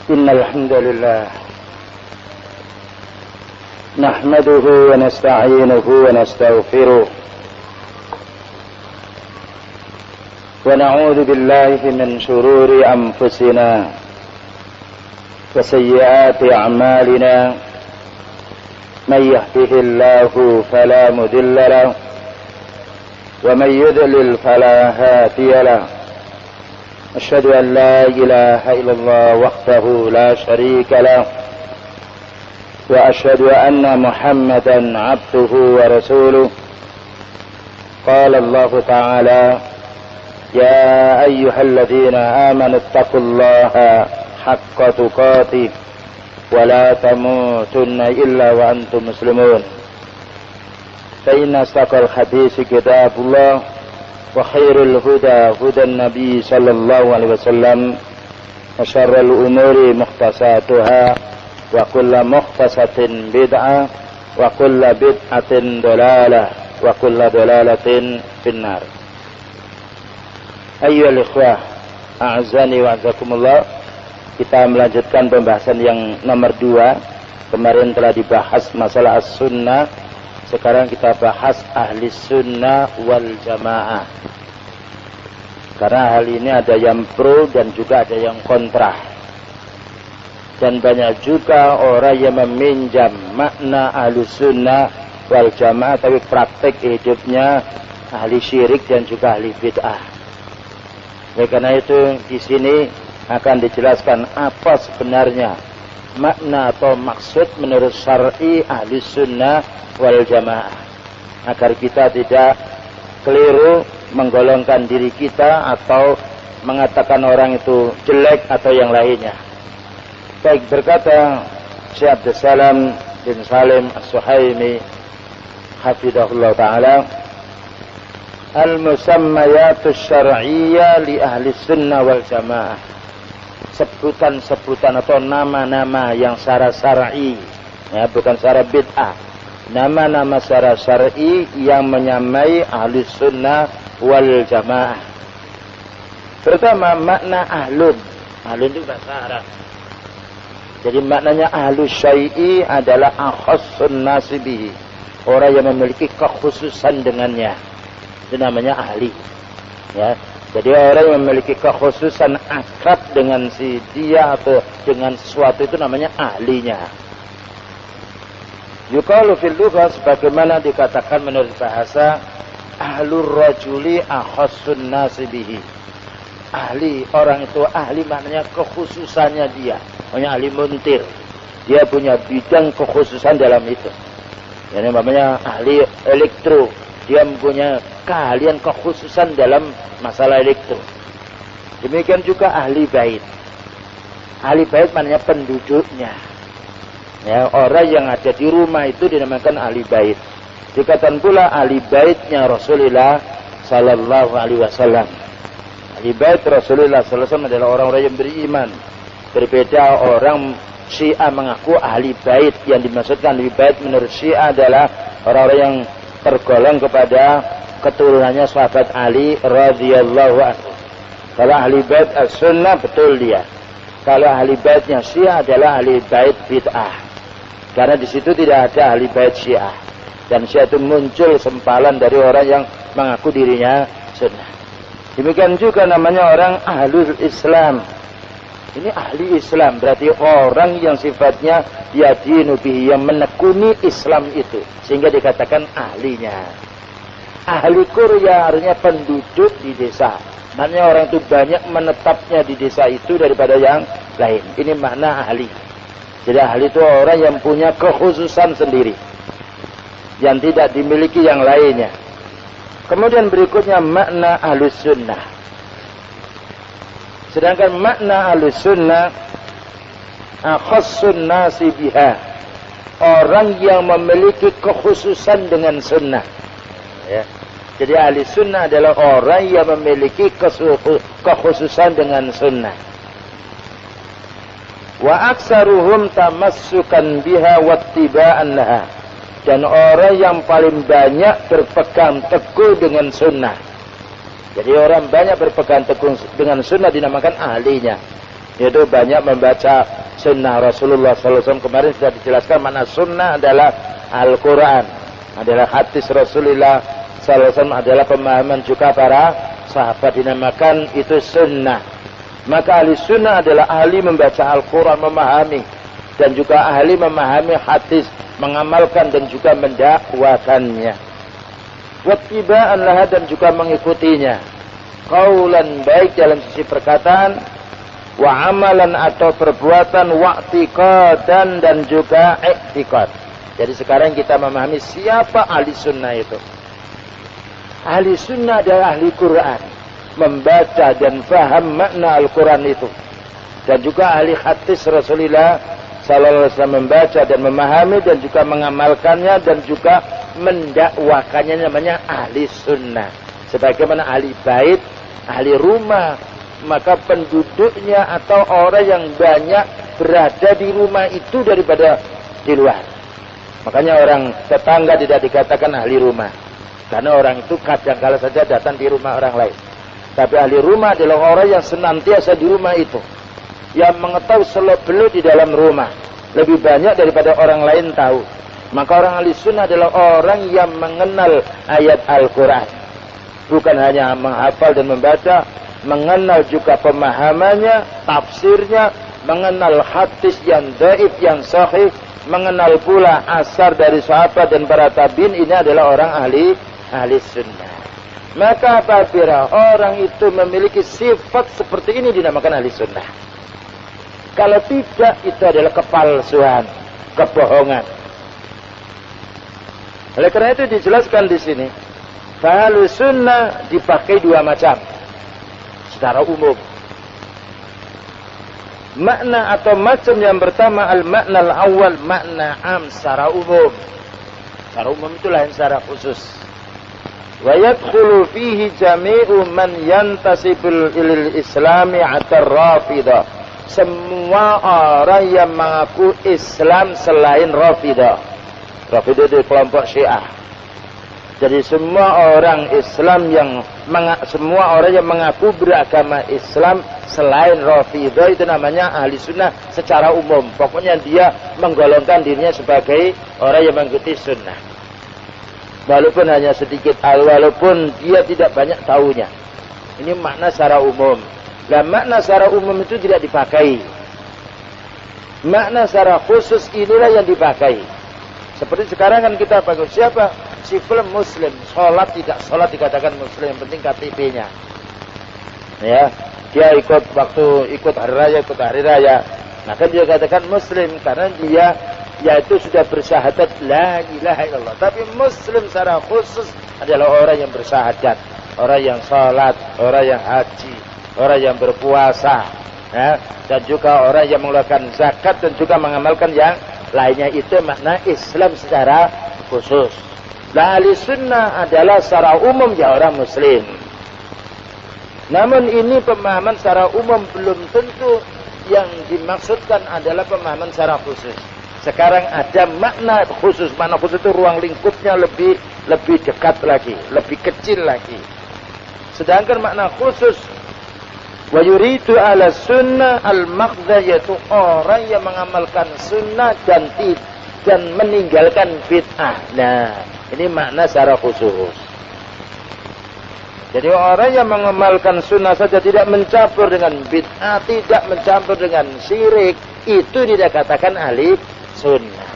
إن الحمد لله نحمده ونستعينه ونستغفره ونعوذ بالله من شرور أنفسنا وسيئات أعمالنا من يهده الله فلا مضل له ومن يضلل فلا هادي له أشهد أن لا إله إلا الله وحده لا شريك له وأشهد أن محمدا عبده ورسوله قال الله تعالى يا أيها الذين آمنوا اتقوا الله حق تقاته ولا تموتن إلا وأنتم مسلمون فإن أصدق الحديث كتاب الله وخير الهدى هدى النبي صلى الله عليه وسلم وشر الأمور محدثاتها وكل محدثة بدعة وكل بدعة ضلالة وكل ضلالة في النار. Ayyuhal ikhwah, a'azzani wa a'azzakumullah. Kita melanjutkan pembahasan yang nomor 2. Kemarin telah dibahas masalah as-sunnah. Sekarang kita bahas ahli sunnah wal jamaah. Karena hal ini ada yang pro dan juga ada yang kontra. Dan banyak juga orang yang meminjam makna ahli sunnah wal jamaah, tapi praktek hidupnya ahli syirik dan juga ahli bid'ah. Oleh karena itu di sini akan dijelaskan apa sebenarnya makna atau maksud menurut syar'i ahli sunnah wal jamaah, agar kita tidak keliru menggolongkan diri kita atau mengatakan orang itu jelek atau yang lainnya. Baik, berkata Syekh Abdul Salam bin Salim As-Suhaimi hafidhahullah ta'ala, al-musammayatus syar'iyyah li ahli sunnah wal jamaah, sebutan-sebutan atau nama-nama yang secara syar'i, ya, bukan secara bid'ah, nama-nama secara syar'i yang menyamai ahli sunnah wal jamaah. Pertama, makna ahlun. Ahlun itu bahasa Arab. Jadi maknanya ahlu syai'i adalah akhassun nasibihi, orang yang memiliki kekhususan dengannya. Itu namanya ahli. Ya. Jadi orang yang memiliki kekhususan akrab dengan si dia atau dengan sesuatu itu namanya ahlinya. Yuqalu fil lughah, sebagaimana dikatakan menurut bahasa, ahlur rajuli akhassun nasibihi. Ahli, orang itu ahli maknanya kekhususannya dia. Maknanya ahli muntir. Dia punya bidang kekhususan dalam itu. Ini namanya ahli elektro. Dia mempunyai keahlian kekhususan dalam masalah elektro. Demikian juga ahli bait. Ahli bait maknanya penduduknya. Ya, orang yang ada di rumah itu dinamakan ahli bait. Dikatakan pula ahli baitnya Rasulullah sallallahu alaihi wasallam. Ahli bait Rasulullah sallallahu alaihi wasallam adalah orang-orang yang beriman. Berbeda orang Syiah mengaku ahli bait. Yang dimaksudkan ahli bait menurut Syiah adalah orang-orang yang tergolong kepada keturunannya sahabat Ali radhiyallahu anhu. Kalau ahli bait as-sunnah betul dia. Kalau ahli baitnya Syiah adalah ahli bait bid'ah. Karena di situ tidak ada ahli bait Syiah. Dan Syiah itu muncul sempalan dari orang yang mengaku dirinya sunnah. Demikian juga namanya orang ahlul Islam. Ini ahli Islam, berarti orang yang sifatnya yadinu bihi, yang menekuni Islam itu, sehingga dikatakan ahlinya. Ahli Qurya artinya penduduk di desa. Maknanya orang itu banyak menetapnya di desa itu daripada yang lain. Ini makna ahli. Jadi ahli itu orang yang punya kekhususan sendiri, yang tidak dimiliki yang lainnya. Kemudian berikutnya makna ahlus sunnah. Sedangkan makna ahlus sunnah akhassun nasi biha, orang yang memiliki kekhususan dengan sunnah. Ya. Jadi ahli sunnah adalah orang yang memiliki kekhususan dengan sunnah. Wa aksaruhum tamassukan biha wattiba'an laha, dan orang yang paling banyak berpegang teguh dengan sunnah. Jadi orang banyak berpegang teguh dengan sunnah dinamakan ahlinya. yaitu banyak membaca sunnah Rasulullah SAW. Kemarin sudah dijelaskan mana sunnah adalah Al-Quran, adalah hadis Rasulullah SAW, adalah pemahaman juga para sahabat, dinamakan itu sunnah. Maka ahli sunnah adalah ahli membaca Al-Quran, memahami, dan juga ahli memahami hadis, mengamalkan dan juga mendakwakannya. Wattiba'an laha, dan juga mengikutinya. Qaulan, baik dalam sisi perkataan, wa amalan atau perbuatan, wa i'tiqadan, dan juga i'tiqad. Jadi sekarang kita memahami siapa ahli sunnah itu. Ahli sunnah adalah ahli Quran, membaca dan faham makna Al-Quran itu, dan juga ahli hadis Rasulullah sallallahu alaihi wasallam, membaca dan memahami dan juga mengamalkannya dan juga mendakwakannya, namanya ahli sunnah. Sebagaimana ahli bait, ahli rumah, maka penduduknya atau orang yang banyak berada di rumah itu daripada di luar. Makanya orang tetangga tidak dikatakan ahli rumah, karena orang itu kadang-kala saja datang di rumah orang lain. Tapi ahli rumah adalah orang yang senantiasa di rumah itu, yang mengetahui seluk-beluk di dalam rumah, lebih banyak daripada orang lain tahu. Maka orang ahli sunnah adalah orang yang mengenal ayat Al-Quran, bukan hanya menghafal dan membaca, mengenal juga pemahamannya, tafsirnya, mengenal hadis yang dhaif, yang sahih, mengenal pula asar dari sahabat dan para tabi'in. Ini adalah orang ahli sunnah. Maka apabila orang itu memiliki sifat seperti ini, dinamakan ahli sunnah. Kalau tidak, itu adalah kepalsuan, kebohongan. Oleh karena itu dijelaskan di sini, ahli sunnah dipakai dua macam secara umum. Makna atau macam yang pertama, al-makna al-awwal, makna am, secara umum. Secara umum itu lain secara khusus. Wa yadkhulu fihi jami'u man yantasibul ilal islami atar rafidah. Semua orang yang mengaku Islam selain Rafidah. Rafidah itu kelompok Syiah. Jadi semua orang Islam semua orang yang mengaku beragama Islam selain Rafidah itu namanya ahli sunnah secara umum. Pokoknya dia menggolongkan dirinya sebagai orang yang mengikuti sunnah, walaupun hanya sedikit, walaupun dia tidak banyak tahunya. Ini makna secara umum. Nah, makna secara umum itu tidak dipakai. Makna secara khusus inilah yang dipakai. Seperti sekarang kan kita pakai siapa? Sifil muslim, sholat tidak sholat dikatakan muslim, yang penting KTP-nya. Ya, dia ikut hari raya, maka dia katakan muslim karena dia yaitu sudah bersyahadat la ilaha illallah. Tapi muslim secara khusus adalah orang yang bersyahadat, orang yang sholat, orang yang haji, orang yang berpuasa, ya, dan juga orang yang mengeluarkan zakat dan juga mengamalkan yang lainnya. Itu makna Islam secara khusus. Nah, ahli sunnah adalah secara umum ya orang muslim. Namun ini pemahaman secara umum, belum tentu yang dimaksudkan adalah pemahaman secara khusus. Sekarang ada makna khusus. Makna khusus itu ruang lingkupnya lebih dekat lagi, lebih kecil lagi. Sedangkan makna khusus, wa yuridu ala sunnah al-maqdha, yaitu orang yang mengamalkan sunnah dan meninggalkan bid'ah. Nah, ini makna secara khusus. Jadi orang yang mengamalkan sunnah saja, tidak mencampur dengan bid'ah, tidak mencampur dengan syirik, itu tidak katakan ahli sunnah.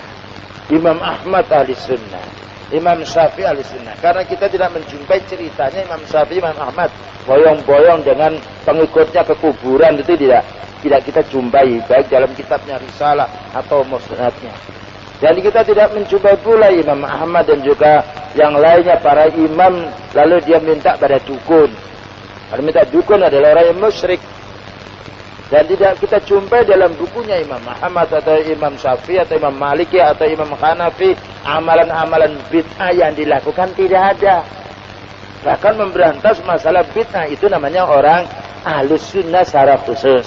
Imam Ahmad ahli sunnah, Imam Syafi'i ahli sunnah. Karena kita tidak menjumpai ceritanya Imam Syafi'i, Imam Ahmad boyong-boyong dengan pengikutnya ke kuburan, itu tidak kita jumpai, baik dalam kitabnya Risalah atau Musnadnya. Dan kita tidak menjumpai pula Imam Ahmad dan juga yang lainnya para imam lalu dia minta pada dukun. Kalau minta dukun adalah orang yang musyrik. Dan tidak kita jumpai dalam bukunya Imam Ahmad atau Imam Syafi'i atau Imam Maliki atau Imam Hanafi amalan-amalan bid'ah yang dilakukan, tidak ada. Bahkan memberantas masalah bid'ah itu namanya orang ahlus sunnah secara khusus.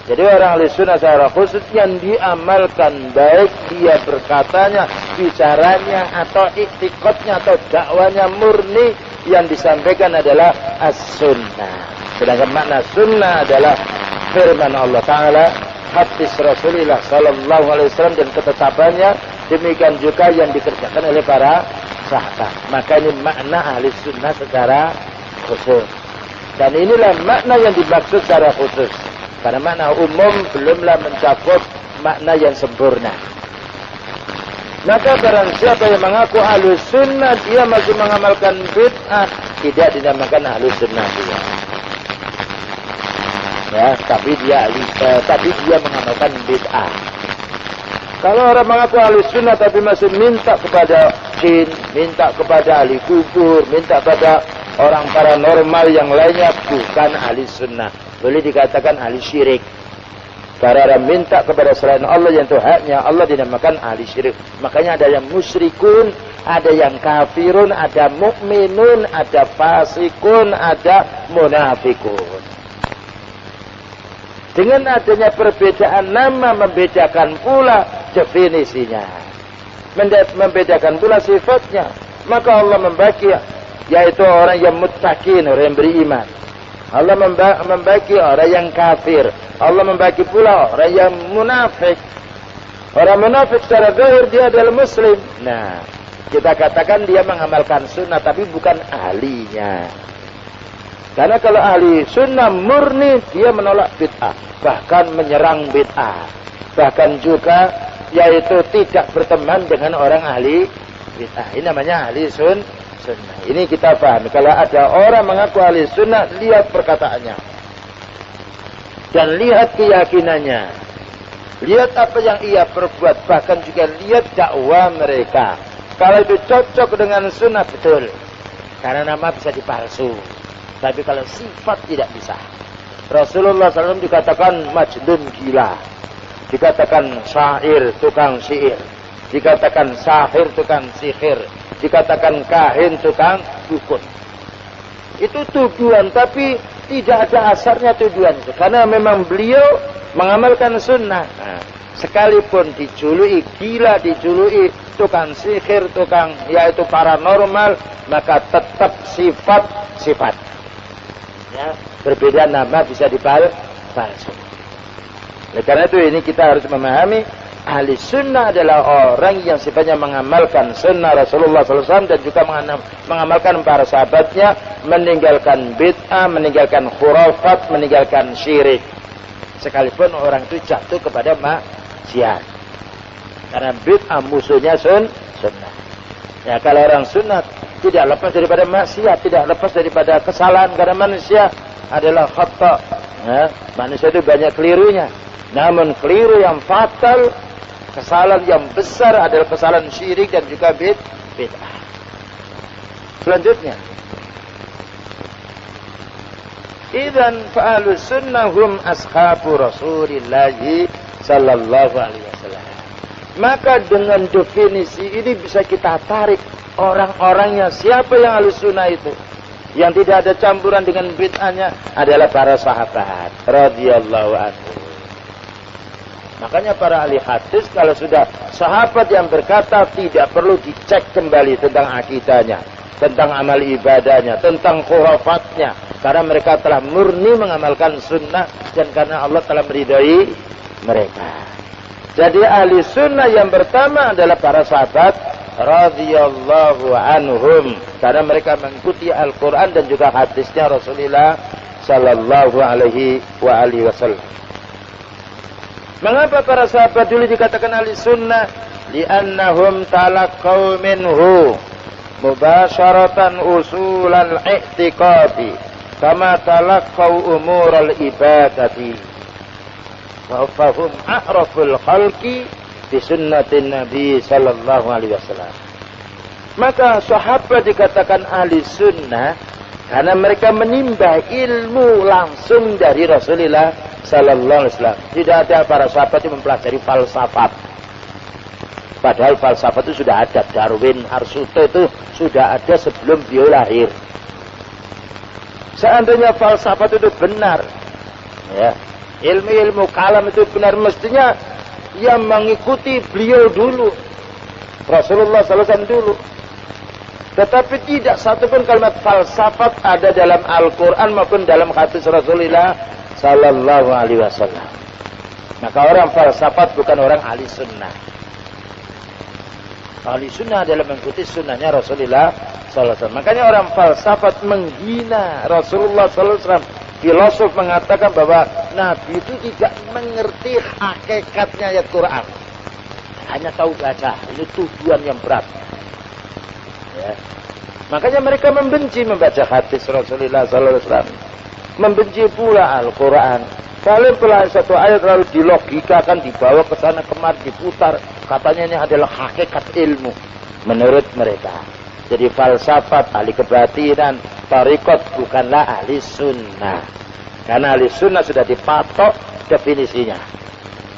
Jadi orang ahli sunnah secara khusus yang diamalkan, baik dia berkatanya, bicaranya, atau iktikadnya, atau dakwanya murni, yang disampaikan adalah as-sunnah. Sedangkan makna sunnah adalah firman Allah Ta'ala, hadis Rasulullah Sallallahu Alaihi Wasallam dan ketetapannya, demikian juga yang dikerjakan oleh para sahabat. Maka ini makna ahli sunnah secara khusus. Dan inilah makna yang dimaksud secara khusus. Karena makna umum belumlah mencakup makna yang sempurna. Maka barang siapa yang mengaku ahli sunnah, dia masih mengamalkan bid'ah, tidak dinamakan ahli sunnah dia. Ya, tapi dia mengamalkan bid'ah. Kalau orang mengaku ahli sunnah tapi masih minta kepada jin, minta kepada ahli kubur, minta pada orang paranormal yang lainnya, bukan ahli sunnah. Boleh dikatakan ahli syirik. Karena orang minta kepada selain Allah yang itu haknya Allah, dinamakan ahli syirik. Makanya ada yang musyrikun, ada yang kafirun, ada mukminun, ada fasikun, ada munafikun. Dengan adanya perbedaan nama, membedakan pula definisinya, membedakan pula sifatnya. Maka Allah membagi, yaitu orang yang muttaqin, orang yang beriman. Allah membagi orang yang kafir. Allah membagi pula orang yang munafik. Orang munafik secara zahir dia adalah muslim. Nah, kita katakan dia mengamalkan sunnah tapi bukan ahlinya. Karena kalau ahli sunnah murni, dia menolak bid'ah, bahkan menyerang bid'ah, bahkan juga yaitu tidak berteman dengan orang ahli bid'ah. Ini namanya ahli sunnah. Ini kita pahami. Kalau ada orang mengaku ahli sunnah, lihat perkataannya dan lihat keyakinannya, lihat apa yang ia perbuat, bahkan juga lihat dakwah mereka. Kalau itu cocok dengan sunnah, betul, karena nama bisa dipalsu. Tapi kalau sifat tidak bisa. Rasulullah SAW dikatakan majnun gila, dikatakan syair tukang syair, dikatakan sahir tukang sihir, dikatakan kahin tukang dukun. Itu tuduhan, tapi tidak ada asarnya tuduhan itu. Karena memang beliau mengamalkan sunnah. Nah, sekalipun dijuluki gila, dijuluki tukang sihir, tukang yaitu paranormal, maka tetap sifat. Ya, berbeda nama bisa dipalsu. Oleh karena itu ini kita harus memahami ahli sunnah adalah orang yang sifatnya mengamalkan sunnah Rasulullah SAW dan juga mengamalkan para sahabatnya, meninggalkan bid'ah, meninggalkan khurafat, meninggalkan syirik. Sekalipun orang itu jatuh kepada maksiat. Karena bid'ah musuhnya sunnah. Ya, kalau orang sunnah tidak lepas daripada maksiat, tidak lepas daripada kesalahan, karena manusia adalah khata. Ya, manusia itu banyak kelirunya. Namun keliru yang fatal, kesalahan yang besar adalah kesalahan syirik dan juga bid'ah. Selanjutnya, idzan fa'alus sunnah hum ashabu Rasulillah sallallahu alaihi wasallam. Maka dengan definisi ini bisa kita tarik orang-orangnya siapa yang ahli sunnah itu, yang tidak ada campuran dengan bid'ahnya, adalah para sahabat radhiyallahu anhu. Makanya para ahli hadis kalau sudah sahabat yang berkata, tidak perlu dicek kembali tentang akidahnya, tentang amal ibadahnya, tentang khurafatnya, karena mereka telah murni mengamalkan sunnah dan karena Allah telah meridai mereka. Jadi ahli sunnah yang pertama adalah para sahabat radhiyallahu anhum, karena mereka mengikuti Al-Quran dan juga hadisnya Rasulullah sallallahu alaihi wasallam. Mengapa para sahabat dulu dikatakan ahli sunnah? Li'annahum talaqaw minhu mubasharatan usulal i'tiqadi kama talaqaw umural ibadati wa fahum a'raful khalqi bi sunnatin Nabi sallallahu alaihi wasallam. Maka sahabat dikatakan ahli sunnah karena mereka menimba ilmu langsung dari Rasulullah sallallahu alaihi wasallam. Tidak ada para sahabat yang mempelajari falsafat. Padahal falsafat itu sudah ada. Darwin, Aristoteles itu sudah ada sebelum beliau lahir. Seandainya falsafat itu benar, ya, ilmu-ilmu kalam itu benar, mestinya yang mengikuti beliau dulu, Rasulullah SAW dulu. Tetapi tidak satupun kalimat falsafat ada dalam Al-Quran maupun dalam hadis Rasulullah sallallahu alaihi wasallam. Maka orang falsafat bukan orang ahli sunnah. Ahli sunnah adalah mengikuti sunnahnya Rasulullah sallallahu alaihi wasallam. Makanya orang falsafat menghina Rasulullah sallallahu alaihi wasallam. Filosof mengatakan bahwa Nabi itu tidak mengerti hakikatnya ayat Quran. Hanya tahu baca. Ini tuduhan yang berat. Ya. Makanya mereka membenci membaca hadis Rasulullah sallallahu alaihi wasallam. Membenci pula Al-Quran. Paling pelan satu ayat lalu dilogikakan, dibawa ke sana kemari, diputar. Katanya ini adalah hakikat ilmu menurut mereka. Jadi falsafat, ahli kebatinan, tariqat bukanlah ahli sunnah. Karena ahli sunnah sudah dipatok definisinya.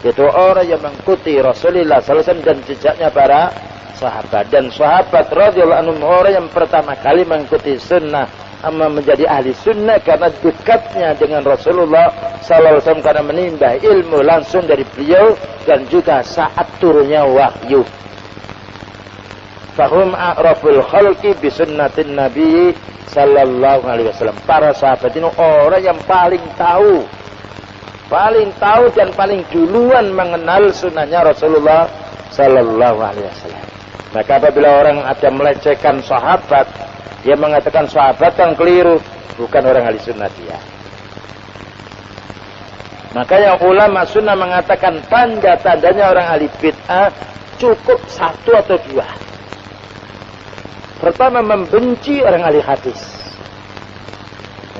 Itu orang yang mengikuti Rasulullah sallallahu alaihi wasallam dan jejaknya para sahabat. Dan sahabat radhiyallahu anhum orang yang pertama kali mengikuti sunnah, menjadi ahli sunnah karena dekatnya dengan Rasulullah sallallahu alaihi wasallam, karena menimba ilmu langsung dari beliau dan juga saat turunnya wahyu. Fahum a'raful khalqi bi sunnatin nabi sallallahu alaihi wasallam. Para sahabat ini orang yang paling tahu dan paling duluan mengenal sunnahnya Rasulullah sallallahu alaihi wasallam. Maka apabila orang ada melecehkan sahabat, dia mengatakan sahabat yang keliru, bukan orang ahli sunnah dia. Makanya ulama sunnah mengatakan tanda-tandanya orang ahli bid'ah cukup satu atau dua. Pertama, membenci orang ahli hadis.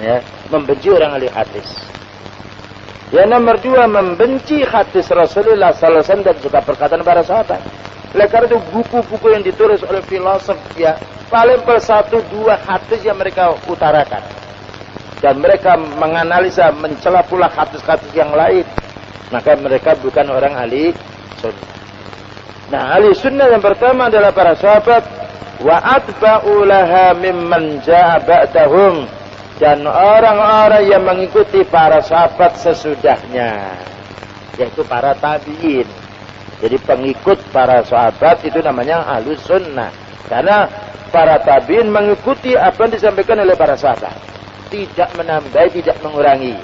Ya, membenci orang ahli hadis. Yang nomor dua, membenci hadis Rasulullah sallallahu alaihi wasallam dan juga perkataan para sahabat. Oleh karena itu buku-buku yang ditulis oleh filosof ya, paling per satu dua hadis yang mereka utarakan. Dan mereka menganalisa, mencela pula hadis-hadis yang lain. Maka mereka bukan orang ahli sunnah. Nah, ahli sunnah yang pertama adalah para sahabat. Wa atba'u laha mimman ja'a ba'dahum. Dan orang-orang yang mengikuti para sahabat sesudahnya, yaitu para tabi'in. Jadi pengikut para sahabat itu namanya ahli sunnah. Karena para tabi'in mengikuti apa yang disampaikan oleh para sahabat, tidak menambah, tidak mengurangi.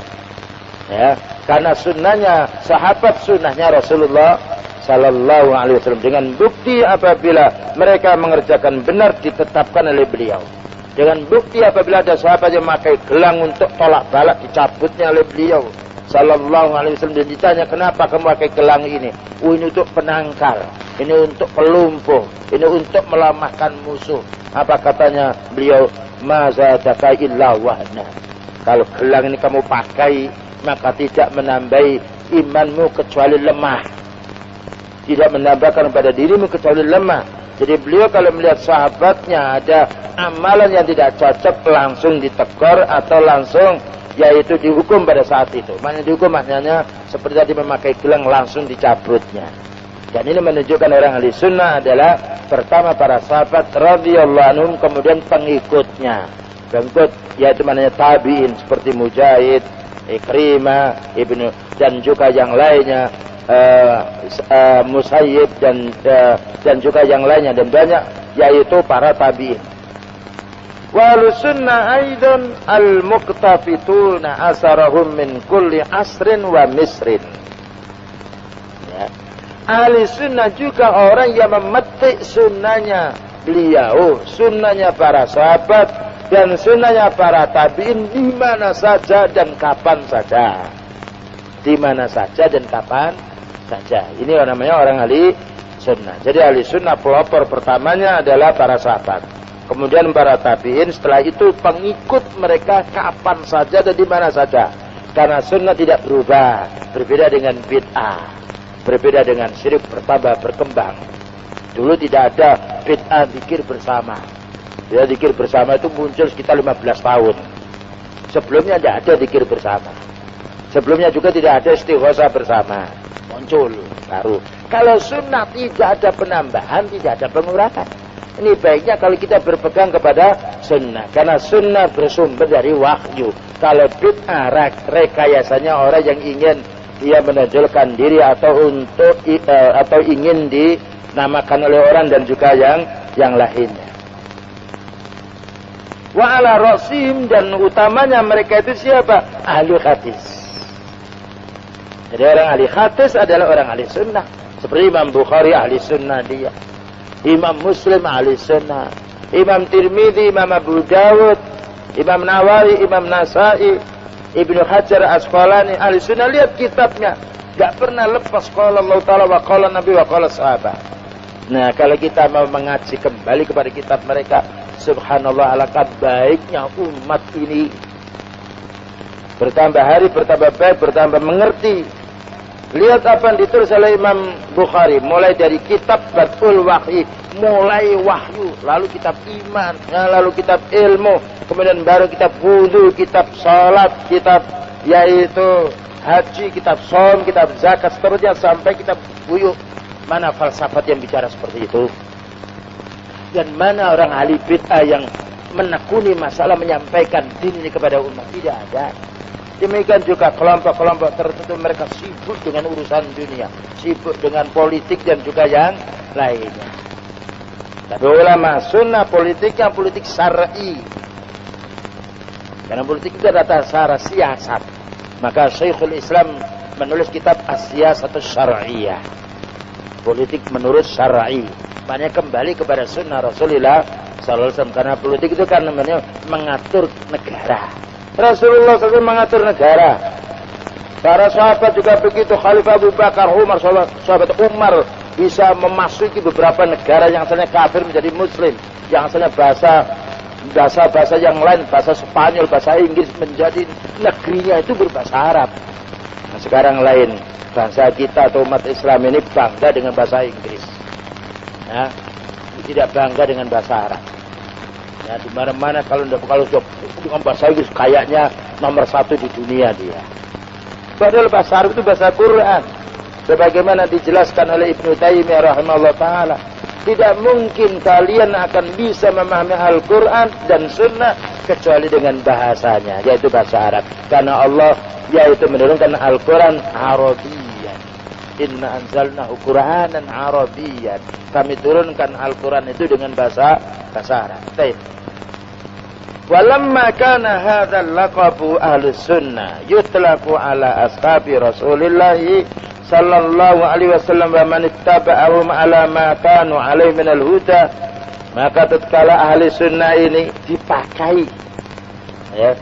Ya, karena sunnahnya sahabat, sunnahnya Rasulullah sallallahu alaihi wasallam. Dengan bukti apabila mereka mengerjakan benar ditetapkan oleh beliau. Dengan bukti apabila ada sahabat yang memakai gelang untuk tolak balak dicabutnya oleh beliau sallallahu alaihi wasallam, dan ditanya kenapa kamu pakai gelang ini? Oh, ini untuk penangkal, ini untuk pelumpuh, ini untuk melemahkan musuh. Apa katanya beliau? Mazadaka illa wahna. Kalau gelang ini kamu pakai, maka tidak menambahi imanmu kecuali lemah. Tidak menambahkan pada dirimu kecuali lemah. Jadi beliau kalau melihat sahabatnya ada amalan yang tidak cocok, langsung ditegur atau langsung yaitu dihukum pada saat itu. Maknanya dihukum maknanya seperti tadi memakai gelang, langsung dicabutnya. Dan ini menunjukkan orang ahli sunnah adalah pertama para sahabat radhiyallahu anhum, kemudian pengikutnya. Pengikut yaitu maknanya tabi'in seperti Mujahid, Ikrimah, Ibnu dan juga yang lainnya, Musayyib dan juga yang lainnya, dan banyak yaitu para tabi'in. Wal sunnah aidan al muqtafituna asarahum min kulli asrin wa misrin. Ya. Ahli sunnah juga orang yang memetik sunnahnya beliau, sunnahnya para sahabat dan sunnahnya para tabi'in di mana saja dan kapan saja. Di mana saja dan kapan saja. Ini namanya orang ahli sunnah. Jadi ahli sunnah pelopor pertamanya adalah para sahabat. Kemudian para tabi'in, setelah itu pengikut mereka kapan saja dan di mana saja. Karena sunnah tidak berubah, berbeda dengan bid'ah, berbeda dengan syirik bertambah berkembang. Dulu tidak ada bid'ah zikir bersama. Ya, zikir bersama itu muncul sekitar 15 tahun. Sebelumnya tidak ada zikir bersama. Sebelumnya juga tidak ada istighosah bersama. Muncul baru. Kalau sunnah tidak ada penambahan, tidak ada pengurangan. Ini baiknya kalau kita berpegang kepada sunnah, karena sunnah bersumber dari wahyu. Kalau bid'ah rekayasanya orang yang ingin dia menonjolkan diri atau atau ingin dinamakan oleh orang dan juga yang lainnya. Wa ala rasim, dan utamanya mereka itu siapa? Ahli hadis. Jadi orang ahli hadis adalah orang ahli sunnah. Seperti Imam Bukhari ahli sunnah dia, Imam Muslim ahli sunnah, Imam Tirmidzi, Imam Abu Dawud, Imam Nawawi, Imam Nasai, Ibnu Hajar Asqalani ahli sunnah. Lihat kitabnya, gak pernah lepas qala Allah Ta'ala wa qala Nabi wa qala sahabat. Nah, kalau kita mau mengaji kembali kepada kitab mereka, subhanallah, alangkah baiknya umat ini. Bertambah hari, bertambah baik, bertambah mengerti. Lihat apa yang ditulis oleh Imam Bukhari. Mulai dari kitab Badul Wahyi, mulai wahyu, lalu kitab iman, lalu kitab ilmu, kemudian baru kitab wudu, kitab salat, kitab yaitu haji, kitab som, kitab zakat, seterusnya sampai kitab buyuk. Mana falsafat yang bicara seperti itu? Dan mana orang ahli bid'ah yang menekuni masalah menyampaikan din ini kepada umat? Tidak ada. Demikian juga kelompok-kelompok tertentu, mereka sibuk dengan urusan dunia, sibuk dengan politik dan juga yang lainnya. Tapi ulama sunnah politiknya politik syar'i. Karena politik itu adalah dasar siasat. Maka Syekhul Islam menulis kitab As-Siyasatus Syar'iyyah. Politik menurut syar'i. Maknanya kembali kepada sunnah Rasulullah sallallahu alaihi wasallam. Karena politik itu kan namanya mengatur negara. Rasulullah SAW mengatur negara. Para sahabat juga begitu. Khalifah Abu Bakar, Umar, sahabat Umar bisa memasuki beberapa negara yang asalnya kafir menjadi muslim, yang asalnya bahasa yang lain, bahasa Spanyol, bahasa Inggris, menjadi negerinya itu berbahasa Arab. Nah, sekarang lain, bangsa kita atau umat Islam ini bangga dengan bahasa Inggris, ya, tidak bangga dengan bahasa Arab. Ya, di mana-mana kalau dengan bahasa Inggris kayaknya nomor 1 di dunia dia. Padahal bahasa Arab itu bahasa Quran. Sebagaimana dijelaskan oleh Ibnu Taimiyah rahimahullah ta'ala. Tidak mungkin kalian akan bisa memahami Al-Quran dan Sunnah kecuali dengan bahasanya, yaitu bahasa Arab. Karena Allah yaitu menurunkan Al-Quran Arabiyyan. Inna anzalnahu Qur'anan Arabiyyan. Kami turunkan Al-Quran itu dengan bahasa Arab. Baik. Walamma kana hadzal laqabu ahlus sunnah yutlaqu ala ashabi Rasulillah sallallahu alaihi wasallam wa man ittaba'ahum ala ma kanu alaihi minal huda, maka tatkala ahli sunnah ini dipakai, ya,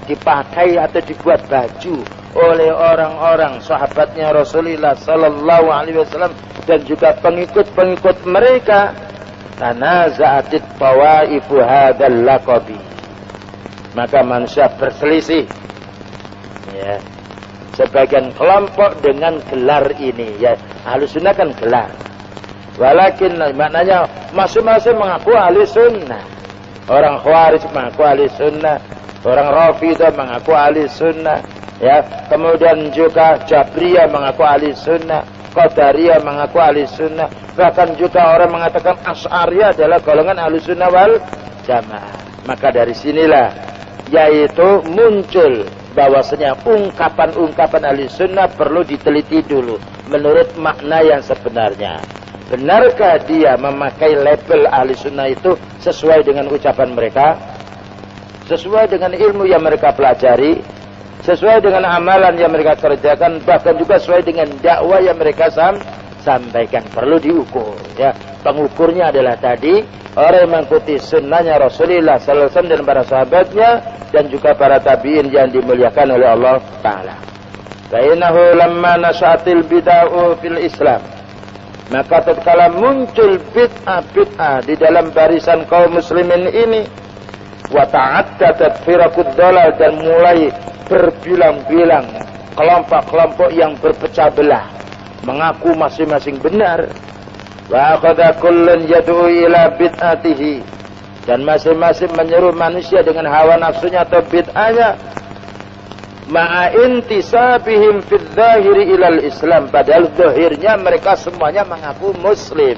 dipakai atau dibuat baju oleh orang-orang sahabatnya Rasulullah sallallahu alaihi wasallam dan juga pengikut-pengikut mereka, tanaza'atit tawaifu hadzal laqabi, maka manusia berselisih, ya, sebagian kelompok dengan gelar ini, ya, ahli sunnah kan gelar, walakin maknanya masing-masing mengaku ahli sunnah. Orang Khawarij mengaku ahli sunnah, orang Rafidah mengaku ahli sunnah, ya, kemudian juga Jabriyah mengaku ahli sunnah, Qadariyah mengaku ahli sunnah, bahkan juga orang mengatakan Asy'ariyah adalah golongan ahli sunnah wal jamaah. Maka dari sinilah yaitu muncul bahwasanya ungkapan-ungkapan ahli sunnah perlu diteliti dulu menurut makna yang sebenarnya. Benarkah dia memakai label ahli sunnah itu sesuai dengan ucapan mereka, sesuai dengan ilmu yang mereka pelajari, sesuai dengan amalan yang mereka kerjakan, bahkan juga sesuai dengan dakwah yang mereka sampaikan. Perlu diukur, ya. Pengukurnya adalah tadi orang yang mengikuti sunnahnya Rasulullah sallallahu alaihi wasallam dan para sahabatnya dan juga para tabi'in yang dimuliakan oleh Allah Ta'ala. Fa innahu lamma nashatil bid'ah fil Islam, maka tatkala muncul bid'ah di dalam barisan kaum muslimin ini, wa ta'addadat firaqud dhalal, dan mulai berbilang-bilang kelompok-kelompok yang berpecah belah mengaku masing-masing benar, wa akhadha kullun yad'u ila bid'atihi, dan masing-masing menyeru manusia dengan hawa nafsunya atau bid'ahnya, ma'a intisabihim fid dhahiri ilal Islam, padahal zahirnya mereka semuanya mengaku muslim,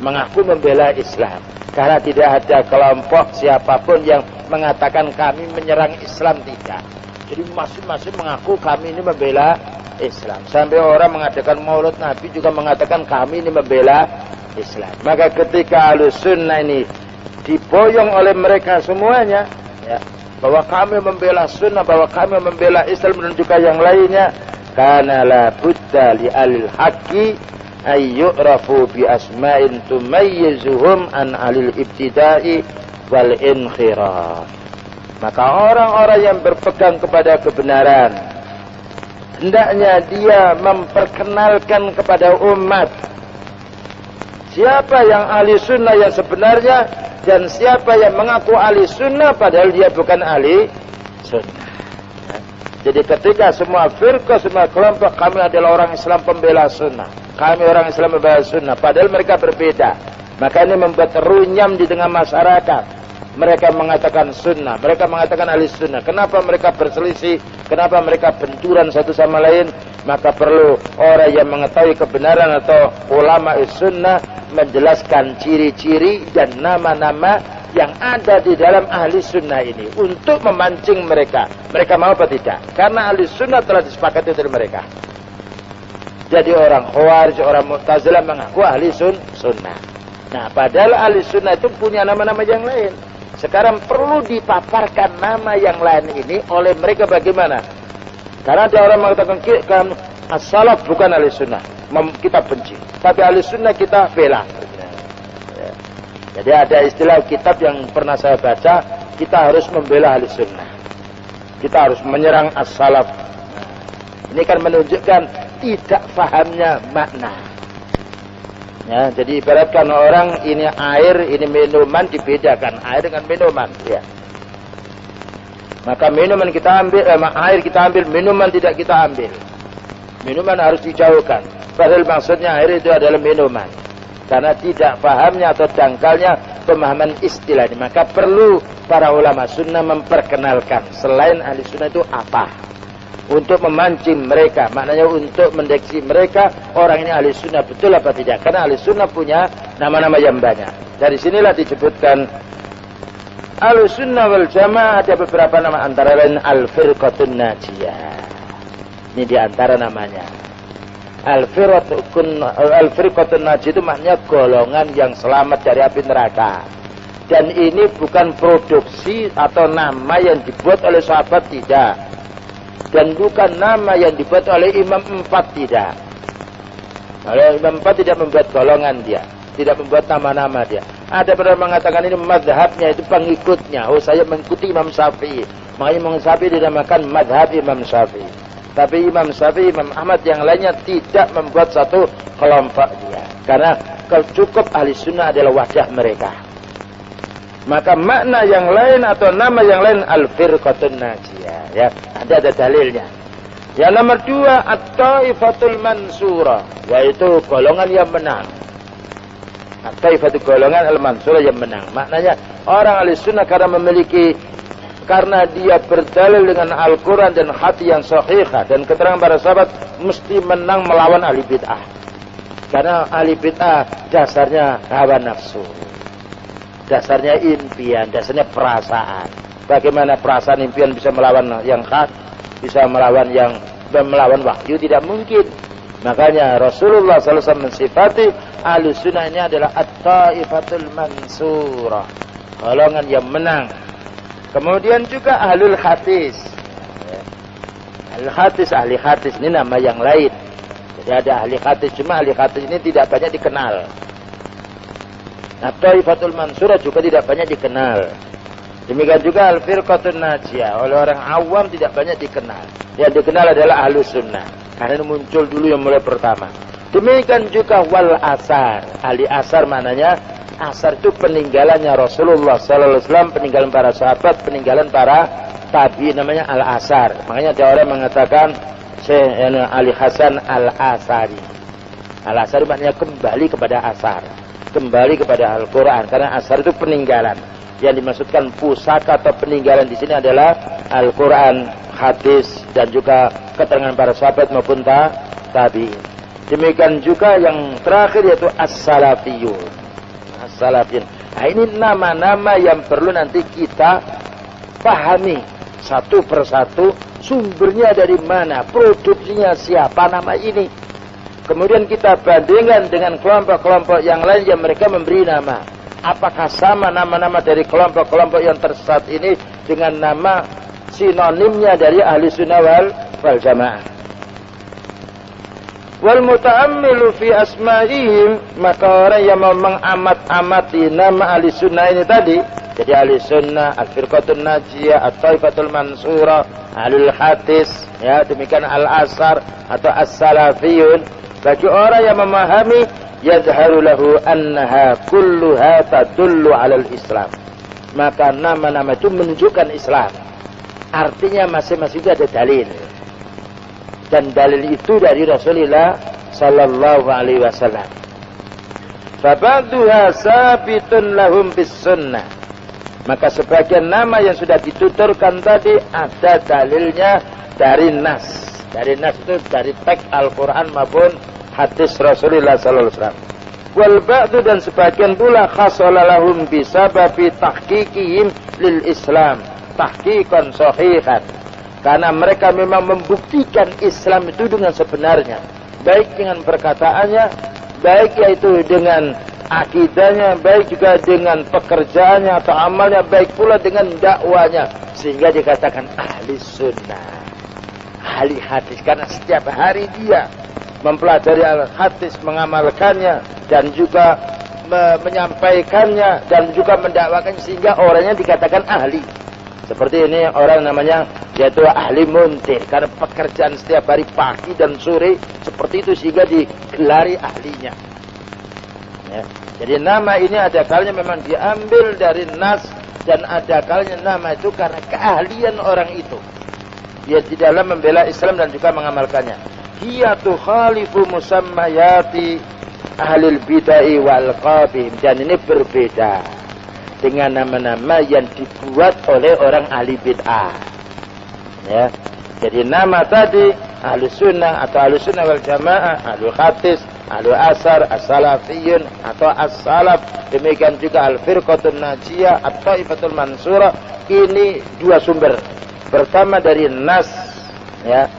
mengaku membela Islam. Karena tidak ada kelompok siapapun yang mengatakan kami menyerang Islam, tidak. Jadi masing-masing mengaku kami ini membela Islam. Sampai orang mengadakan maulid Nabi juga mengatakan kami ini membela Islam. Maka ketika Ahlus Sunnah ini diboyong oleh mereka semuanya, ya, bahwa kami membela sunnah, bahwa kami membela Islam dan juga yang lainnya, kana la budda li alil haqqi ay yu'rafu bi asma'in tumayyizuhum an alil ibtida'i wal inkhiraf. Maka orang-orang yang berpegang kepada kebenaran, hendaknya dia memperkenalkan kepada umat siapa yang ahli sunnah yang sebenarnya dan siapa yang mengaku ahli sunnah padahal dia bukan ahli sunnah. Jadi ketika semua firqah, semua kelompok, kami adalah orang Islam pembela sunnah, kami orang Islam pembela sunnah, padahal mereka berbeda, maka ini membuat runyam di tengah masyarakat. Mereka mengatakan sunnah, mereka mengatakan ahli sunnah. Kenapa mereka berselisih? Kenapa mereka benturan satu sama lain? Maka perlu orang yang mengetahui kebenaran atau ulama sunnah menjelaskan ciri-ciri dan nama-nama yang ada di dalam ahli sunnah ini untuk memancing mereka. Mereka mau apa tidak? Karena ahli sunnah telah disepakati dari mereka. Jadi orang Khawarij, orang Mu'tazilah mengaku ahli sunnah. Nah, padahal ahli sunnah itu punya nama-nama yang lain. Sekarang perlu dipaparkan nama yang lain ini oleh mereka bagaimana? Karena ada orang mengatakan as-salaf bukan ahli sunnah, kita benci. Tapi ahli sunnah kita bela. Jadi ada istilah kitab yang pernah saya baca, kita harus membela ahli sunnah. Kita harus menyerang as-salaf. Ini kan menunjukkan tidak pahamnya makna. Ya, jadi ibaratkan orang ini air, ini minuman, dibedakan air dengan minuman. Ya. Maka minuman kita ambil, air kita ambil, minuman tidak kita ambil. Minuman harus dijauhkan. Padahal maksudnya air itu adalah minuman. Karena tidak pahamnya atau dangkalnya pemahaman istilah ini. Maka perlu para ulama sunnah memperkenalkan selain ahli sunnah itu apa. Untuk memancing mereka, maknanya untuk mendeteksi mereka orang ini ahli sunnah betul apa tidak. Karena ahli sunnah punya nama-nama yang banyak. Dari sinilah disebutkan ahli sunnah wal jamaah ada beberapa nama, antara lain al-firqatun najiyah. Ini diantara namanya. Al-firqatun najiyah itu maknanya golongan yang selamat dari api neraka. Dan ini bukan produksi atau nama yang dibuat oleh sahabat, tidak. Dan bukan nama yang dibuat oleh Imam 4, tidak. Oleh Imam 4 tidak membuat golongan dia, tidak membuat nama-nama dia. Ada yang mengatakan ini madhabnya, itu pengikutnya. Oh, saya mengikuti Imam Syafi'i, makanya Imam Syafi'i dinamakan madhab Imam Syafi'i. Tapi Imam Syafi'i, Imam Ahmad yang lainnya tidak membuat satu kelompok dia. Karena cukup ahli sunnah adalah wajah mereka. Maka makna yang lain atau nama yang lain al-firqatun najiyah, ya, ada dalilnya. Yang nomor 2 at-taifatul mansurah, yaitu golongan yang menang. At-taifatul golongan al-mansurah yang menang. Maknanya orang ahli sunnah karena dia berdalil dengan Al-Quran dan hati yang sahihah dan keterangan para sahabat, mesti menang melawan ahli bid'ah. Karena ahli bid'ah dasarnya hawa nafsu, dasarnya impian, dasarnya perasaan. Bagaimana perasaan impian bisa melawan yang hak, bisa melawan wahyu? Tidak mungkin. Makanya Rasulullah SAW mensifati ahli sunnah ini adalah at-taifatul mansurah, golongan yang menang. Kemudian juga ahlul hadis. Ahli hadis ini nama yang lain. Jadi ada ahli hadis, cuma ahli hadis ini tidak banyak dikenal. Nah, Taifatul Mansurah juga tidak banyak dikenal. Demikian juga Al-Firqatun Najiyah, oleh orang awam tidak banyak dikenal. Yang dikenal adalah Ahlus Sunnah, karena ini muncul dulu yang mulai pertama. Demikian juga wal asar. Ahli asar maknanya, asar itu peninggalannya Rasulullah sallallahu alaihi wasallam, peninggalan para sahabat, peninggalan para tabi'in, namanya al-asar. Makanya ada orang mengatakan Syekh Ali Hasan al-Asari. Al-asar maknanya kembali kepada asar, kembali kepada Al-Quran, karena asar itu peninggalan. Yang dimaksudkan pusaka atau peninggalan di sini adalah Al-Quran, hadis, dan juga keterangan para sahabat maupun tabi'in. Demikian juga yang terakhir yaitu as-salafiyun. As-salafiyun. Nah, ini nama-nama yang perlu nanti kita pahami satu persatu, sumbernya dari mana, produksinya siapa nama ini. Kemudian kita bandingkan dengan kelompok-kelompok yang lain yang mereka memberi nama. Apakah sama nama-nama dari kelompok-kelompok yang tersesat ini dengan nama sinonimnya dari ahli sunnah wal jamaah. Wal muta'ammilu fi asma'ihim, maka orang yang mau mengamat-amati nama ahli sunnah ini tadi, jadi ahli sunnah, al-firqatul najiyah, at-taifatul mansura, ahlul hadis, ya demikian al-asar atau as-salafiyun. Bagi orang yang memahami, yadharu lahu annaha kulluha tadullu alal Islam. Maka nama-nama itu menunjukkan Islam. Artinya masing-masing itu ada dalil. Dan dalil itu dari Rasulullah sallallahu alaihi wasallam. Faba'duha sabitun lahum bis sunnah. Maka sebagian nama yang sudah dituturkan tadi ada dalilnya dari nas. Dari nas itu dari teks Al-Quran maupun hadis Rasulullah sallallahu alaihi wasallam. Wal ba'du, dan sebagian pula khasala lahum bisababi tahqiqihim lil Islam tahqiqan sahihan. Karena mereka memang membuktikan Islam itu dengan sebenarnya, baik dengan perkataannya, baik yaitu dengan akidahnya, baik juga dengan pekerjaannya atau amalnya, baik pula dengan dakwanya, sehingga dikatakan ahli sunnah, ahli hadis. Karena setiap hari dia mempelajari hadis, mengamalkannya, dan juga menyampaikannya, dan juga mendakwakannya, sehingga orangnya dikatakan ahli. Seperti ini orang namanya yaitu ahli muntir, karena pekerjaan setiap hari pagi dan sore seperti itu, sehingga digelari ahlinya. Ya. Jadi nama ini ada kalanya memang diambil dari nas, dan ada kalanya nama itu karena keahlian orang itu. Dia di dalam membela Islam dan juga mengamalkannya. Hiya tukhalifu musammayati ahlil bid'ah wal qabim, dan ini berbeda dengan nama-nama yang dibuat oleh orang ahli bid'ah. Ya. Jadi nama tadi ahli sunnah atau ahli sunnah wal jamaah, ahli hadis, ahli asar, as-salafiyun atau as-salaf, demikian juga al-firqatul najiyah atau taifatul mansura. Ini dua sumber. Pertama dari nas, ya,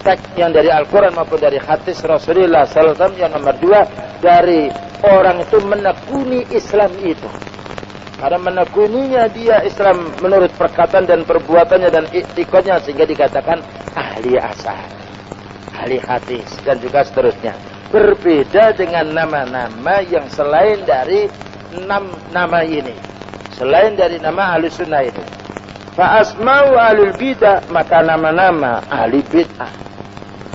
teks yang dari Al-Quran maupun dari hadis Rasulullah sallallahu alaihi wasallam. Yang nomor dua dari orang itu menekuni Islam itu. Karena menekuninya dia Islam menurut perkataan dan perbuatannya dan iktikadnya, sehingga dikatakan ahli asar, ahli hadis, dan juga seterusnya. Berbeda dengan nama-nama yang selain dari 6 nama ini, selain dari nama ahli sunnah itu. Fa asma'u ahlul bidah, maka nama-nama ahli bid'ah,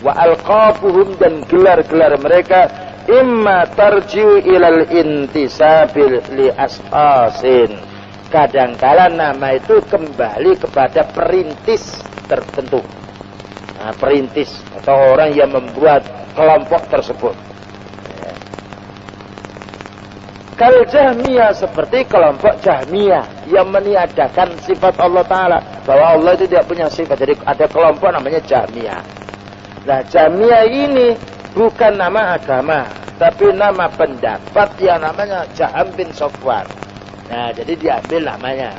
wa alqabuhum, dan gelar-gelar mereka, imma tarji'u ilal intisabil li ashasin. Kadangkala nama itu kembali kepada perintis tertentu. Nah, perintis atau orang yang membuat kelompok tersebut. Kal Jahmiyah, seperti kelompok Jahmiyah yang meniadakan sifat Allah Ta'ala, bahwa Allah itu tidak punya sifat. Jadi ada kelompok namanya Jahmiyah. Nah, Jahmiyah ini bukan nama agama, tapi nama pendapat yang namanya Jaham bin Safwan. Nah, jadi diambil namanya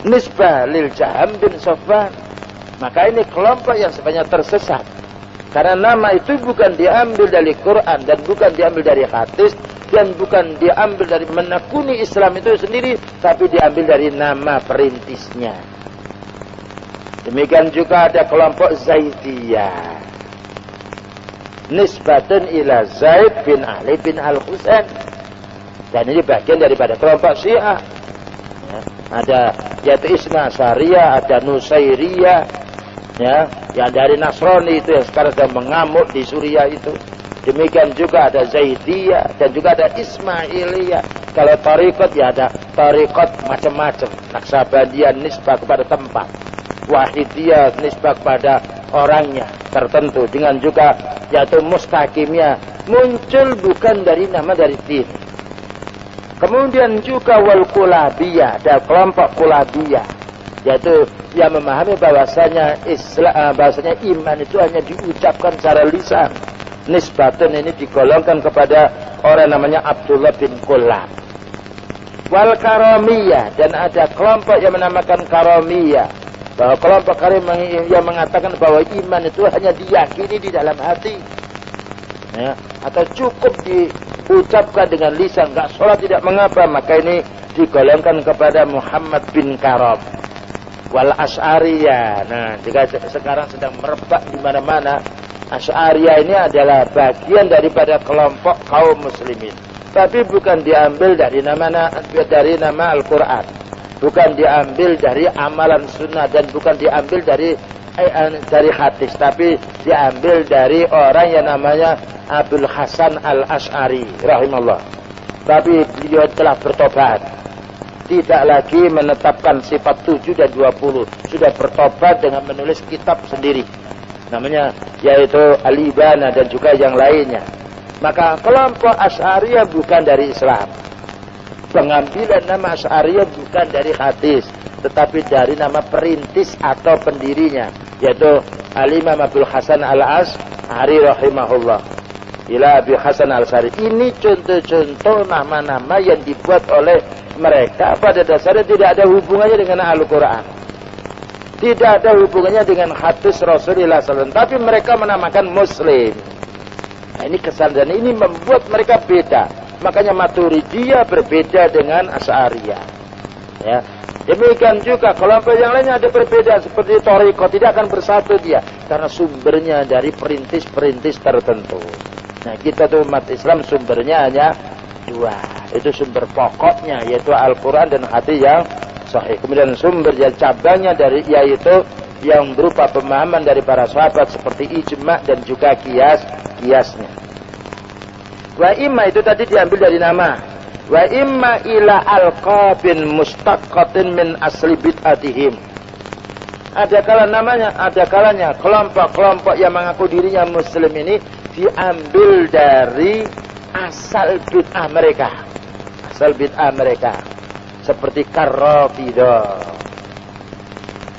nisbah lil Jaham bin Safwan. Maka ini kelompok yang sebenarnya tersesat, karena nama itu bukan diambil dari Quran, dan bukan diambil dari hadis, dan bukan diambil dari menekuni Islam itu sendiri, tapi diambil dari nama perintisnya. Demikian juga ada kelompok Zaidiyah, nisbatun ila Zaid bin Ali bin Al-Husain, dan ini bagian daripada kelompok Syiah. Ya, ada yaitu Isna Syariah, ada Nusairiyah, ya, yang dari Nasrani itu yang sekarang sedang mengamuk di Suriah itu. Demikian juga ada Zaidiyah, dan juga ada Ismailiyah. Kalau tariqat ya ada tariqat macam-macam. Naksabandiyah nisbah kepada tempat, Wahidiyah nisbah kepada orangnya tertentu, dengan juga yaitu Mustaqimiyah muncul bukan dari nama dari din. Kemudian juga wal Kulabiyah, ada kelompok Kulabiyah, yaitu yang memahami bahwasanya Islam, bahwasanya iman itu hanya diucapkan secara lisan. Nisbatun ini digolongkan kepada orang namanya Abdullah bin Kullab. Wal Karamiyah, dan ada kelompok yang menamakan Karamiyah, bahwa kelompok Karamiyah yang mengatakan bahwa iman itu hanya diyakini di dalam hati, ya, atau cukup diucapkan dengan lisan, enggak sholat tidak mengapa. Maka ini digolongkan kepada Muhammad bin Karam. Wal Asy'ariyah, nah jika sekarang sedang merebak di mana-mana, Asy'ariyah ini adalah bagian daripada kelompok kaum muslimin, tapi bukan diambil dari nama Al-Quran, bukan diambil dari amalan sunnah, dan bukan diambil dari hadis, tapi diambil dari orang yang namanya Abul Hasan Al-Asy'ari rahimahullah. Tapi beliau telah bertobat, tidak lagi menetapkan sifat 7 dan 20, sudah bertobat dengan menulis kitab sendiri namanya yaitu Al-Ibana dan juga yang lainnya. Maka kelompok Asy'ariyah bukan dari Islam, pengambilan nama Asy'ariyah bukan dari hadis, tetapi dari nama perintis atau pendirinya, yaitu Al-Imam Abul Hasan Al-Asy'ari rahimahullah ila Abi Hasan Al-Asy'ari. Ini contoh-contoh nama-nama yang dibuat oleh mereka, pada dasarnya tidak ada hubungannya dengan Al-Quran, tidak ada hubungannya dengan hadis Rasulullah SAW, tapi mereka menamakan Muslim. Nah, ini kesalahan, ini membuat mereka beda. Makanya Maturidiyah berbeda dengan Asy'ariyah. Ya. Demikian juga kelompok yang lainnya ada berbeda, seperti Thariqah tidak akan bersatu dia, karena sumbernya dari perintis-perintis tertentu. Nah, kita tuh umat Islam sumbernya hanya dua, itu sumber pokoknya yaitu Al-Quran dan hadis yang sahih. Kemudian sumber yang cabangnya yaitu yang berupa pemahaman dari para sahabat seperti ijma' dan juga kiasnya. Wa imma itu tadi diambil dari nama. Wa imma ila alqabin mustaqqatin min asli bid'atihim. Ada kalanya kelompok-kelompok yang mengaku dirinya muslim ini diambil dari asal bid'ah mereka. Seperti Rafidah.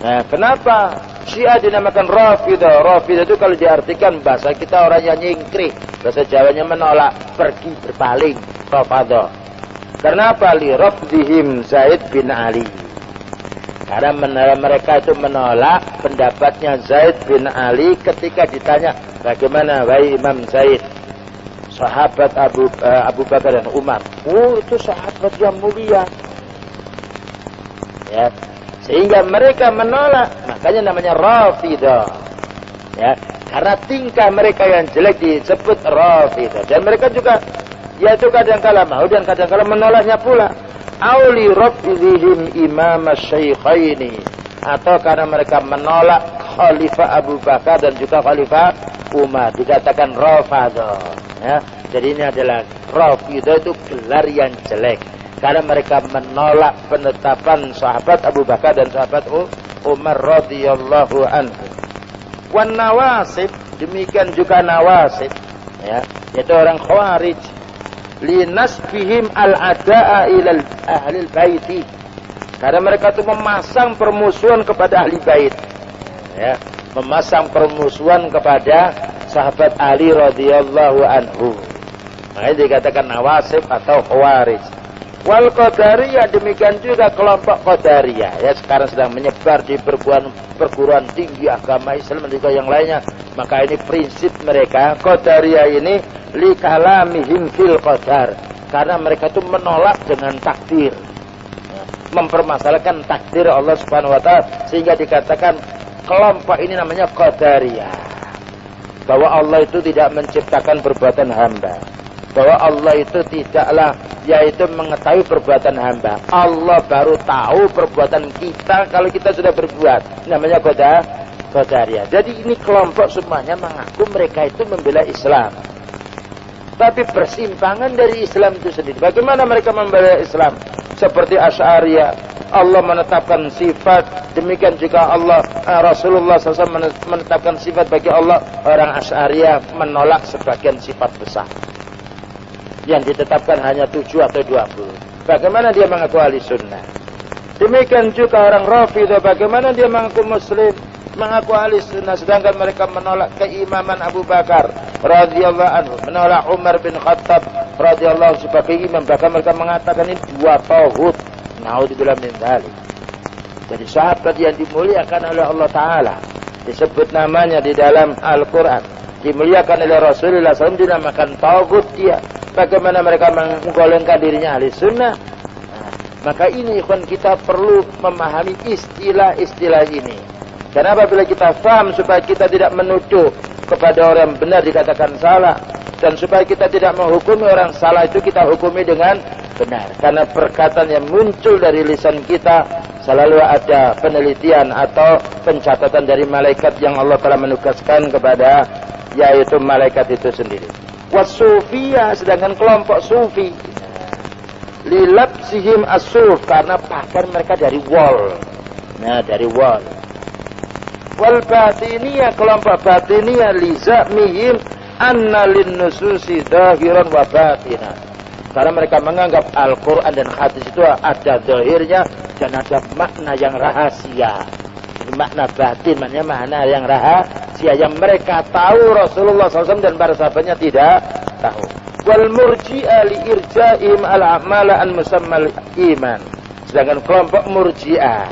Nah, kenapa Syiah dinamakan Rafidah? Rafidah itu kalau diartikan bahasa kita orang yang nyingkrik, bahasa Jawanya menolak, pergi, berpaling, Rafidah. Kenapa? Li rafdihim Zaid bin Ali. Karena mereka itu menolak pendapatnya Zaid bin Ali ketika ditanya, bagaimana wahai Imam Zaid, sahabat Abu Bakar dan Umar? Oh, itu sahabat yang mulia. Ya, sehingga mereka menolak, makanya namanya Rafidah. Ya, karena tingkah mereka yang jelek disebut Rafidah, dan mereka juga yaitu kadang-kala mau dan kadang-kala menolaknya pula. Auli rafidhihim imam asy-syaikhaini, atau karena mereka menolak Khalifah Abu Bakar dan juga Khalifah Umar, dikatakan Rafidah. Ya, jadi ini adalah Rafidah itu gelar yang jelek, karena mereka menolak penetapan sahabat Abu Bakar dan sahabat Umar radhiyallahu anhu. Wan nawasib, demikian juga nawasib, ya, yaitu orang Khawarij, linasbihim al-ada'a ilal ahlil baiti, karena mereka itu memasang permusuhan kepada ahli bait, ya, memasang permusuhan kepada sahabat Ali radhiyallahu anhu. Makanya dikatakan nawasib atau Khawarij. Wal Qadariyah, demikian juga kelompok Qadariyah, ya, sekarang sedang menyebar di perguruan tinggi agama Islam dan juga yang lainnya. Maka ini prinsip mereka, Qadariyah ini li kalamihim fil qadar, karena mereka itu menolak dengan takdir, ya, mempermasalahkan takdir Allah Subhanahu wa taala, sehingga dikatakan kelompok ini namanya Qadariyah, bahwa Allah itu tidak menciptakan perbuatan hamba, bahwa Allah itu tidaklah yaitu mengetahui perbuatan hamba. Allah baru tahu perbuatan kita kalau kita sudah berbuat. Namanya Qadariyah. Jadi ini kelompok semuanya mengaku mereka itu membela Islam, tapi persimpangan dari Islam itu sendiri. Bagaimana mereka membela Islam? Seperti Asy'ariyah, Allah menetapkan sifat, demikian juga Rasulullah SAW menetapkan sifat bagi Allah. Orang Asy'ariyah menolak sebagian sifat besar yang ditetapkan hanya 7 atau 20. Bagaimana dia mengaku ahli sunnah? Demikian juga orang Rafidah, bagaimana dia mengaku muslim, mengaku ahli sunnah, sedangkan mereka menolak keimaman Abu Bakar radhiyallahu anhu, menolak Umar bin Khattab radhiyallahu sebagai imam. Bahkan mereka mengatakan ini dua tauhid. Naudzubillah min dzalik. Jadi sahabat yang dimuliakan oleh Allah Ta'ala, disebut namanya di dalam Al-Quran, dimuliakan oleh Rasulullah SAW, dinamakan tauhid dia. Bagaimana mereka menggolongkan dirinya ahli sunnah? Nah, maka ini ikhwan, kita perlu memahami istilah-istilah ini. Karena apabila kita faham, supaya kita tidak menuduh kepada orang yang benar dikatakan salah. Dan supaya kita tidak menghukumi orang salah itu, kita hukumi dengan benar. Karena perkataan yang muncul dari lisan kita selalu ada penelitian atau pencatatan dari malaikat yang Allah telah menugaskan kepada, yaitu malaikat itu sendiri. Wasufiyah, sedangkan kelompok sufi, lilabsihim as-suf, karena pakaian mereka dari wol. Nah, dari wol. Wal batiniyah, kelompok batiniyah, lizamihim anna linnususi zahiran wa batinan, karena mereka menganggap Al-Quran dan hadis itu ada zahirnya dan ada makna yang rahasia. Makna batin, makna yang rahasia yang mereka tahu Rasulullah SAW dan para sahabatnya tidak tahu. Wal murji'ah li irja'im al-a'mala an musammal iman, sedangkan kelompok murji'ah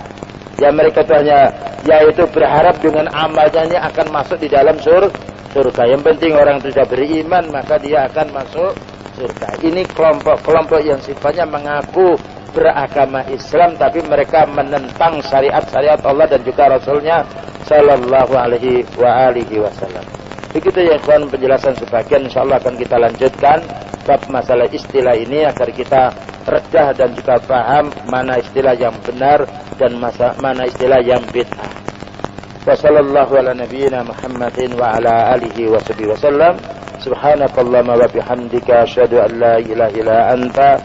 yang mereka itu hanya yaitu berharap dengan amalnya ini akan masuk di dalam surga. Yang penting orang itu sudah beriman maka dia akan masuk surga. Ini kelompok-kelompok yang sifatnya mengaku beragama Islam tapi mereka menentang syariat-syariat Allah dan juga Rasulnya Sallallahu Alaihi Wasallam. Begitu ya kawan, penjelasan sebagian, insyaallah akan kita lanjutkan bab masalah istilah ini agar kita redah dan juga paham mana istilah yang benar dan mana istilah yang bid'ah. Wa sallallahu ala nabiyyina Muhammadin wa ala alihi wa sahbihi wasallam. Subhanakallahumma wa bihamdika asyhadu an la ilaha illa anta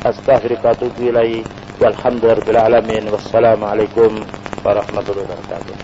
astaghfiruka wa atubu ilaik. Walhamdulillahirabbil alamin. Wassalamu alaikum warahmatullahi wabarakatuh.